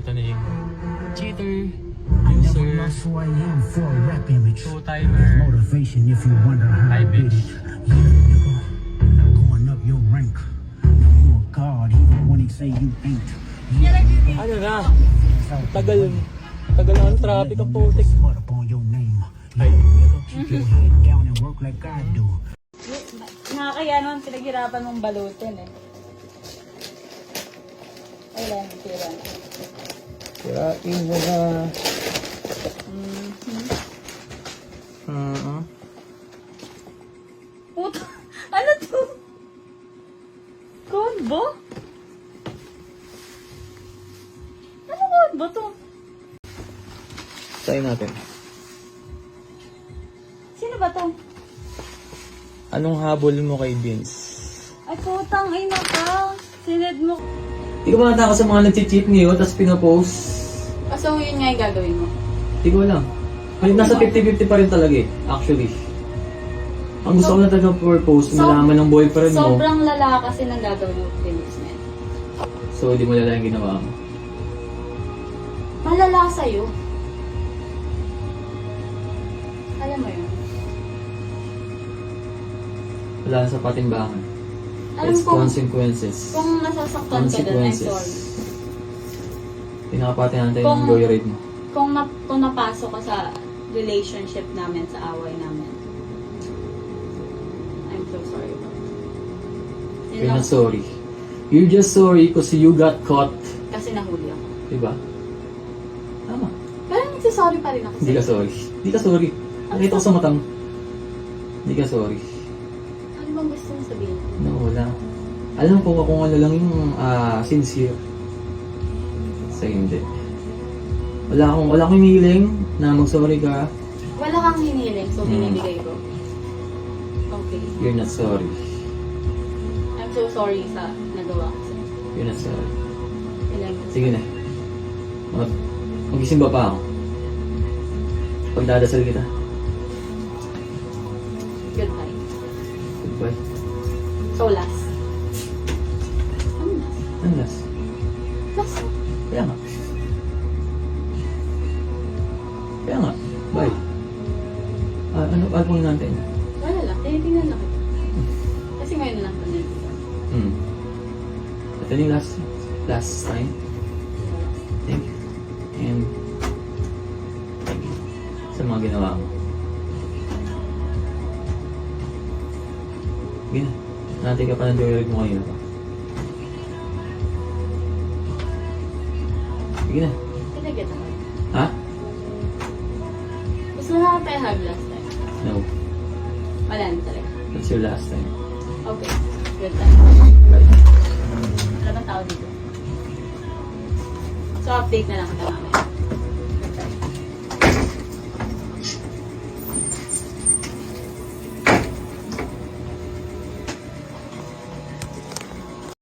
Ito na yung cheater, I never user, lost who I am for a rap image. two-timer, Motivation if you wonder how I high did bitch. it. Yeah, nigga, going up your rank. Now you a god even when they say you ain't. Yeah, Ano na? Tagal na ang traffic ang putik. smut up on your name. Ay. Nigga, keep your head down and work like I do. Nakakaya naman pinaghirapan mong balutin eh. Ay lang, tira na. Sirain mo na. Puto, ano to? Combo? Ano combo to? Try natin. Sino ba to? Anong habol mo kay Vince? Ay putang ina ka. Sined mo. Hindi ko makataka sa mga nag-cheat ngayon, tapos pinapost. So yun nga yung gagawin mo. Hindi ko alam. Ay, nasa 50-50 pa rin talaga eh, actually. Ang gusto ko na talaga purpose, malaman ng boyfriend mo. Sobrang lala kasi nang gagawin mo Phoenix man. So, hindi mo lala yung ginawa mo. Malala sa'yo. Alam mo yun? Wala na sa patimbangan. Alam It's kong- consequences. Kung nasasaktan ka doon, I'm sorry. Pinakapati natin yung Kung- joyride mo. Kung napasok ka sa relationship namin, sa away namin, I'm so sorry. Yun You're lang. not sorry. You're just sorry because you got caught. Kasi nahuli ako. Diba? Tama. Pero nagsisorry pa rin ako Hindi ka sorry. Hindi ka sorry. Nakita ko sa matang. Hindi ka sorry. Ano bang gusto mo sabihin? No, wala. Alam ko kung ano lang yung sincere. Sa hindi. Wala akong hiniling na mag-sorry ka. Wala kang hiniling, so binibigay ko. Okay. You're not sorry. I'm so sorry sa nagawa ko sa'yo. You're not sorry. Ilan ko. Sige na. Mag-isimba pa ako. Pagdadasal kita. Goodbye. Goodbye. So last. Ano last? Ano last? Last. Kaya nga. Kaya nga. Bye. Ano pong natin? Wala lang. Tinitingnan lang kita. Kasi ngayon na lang ito nilito. Ito yung last time. Thank you. And thank you sa mga ginawa mo. Sige na. Natin ka pa ng joyride mo ngayon. Sige na. Pinagyan ako. Ha? Gusto mo na tayo hug last time? No. Wala na talaga. That's your last time. Okay. Good time. Bye. Wala bang tao dito? So update na lang.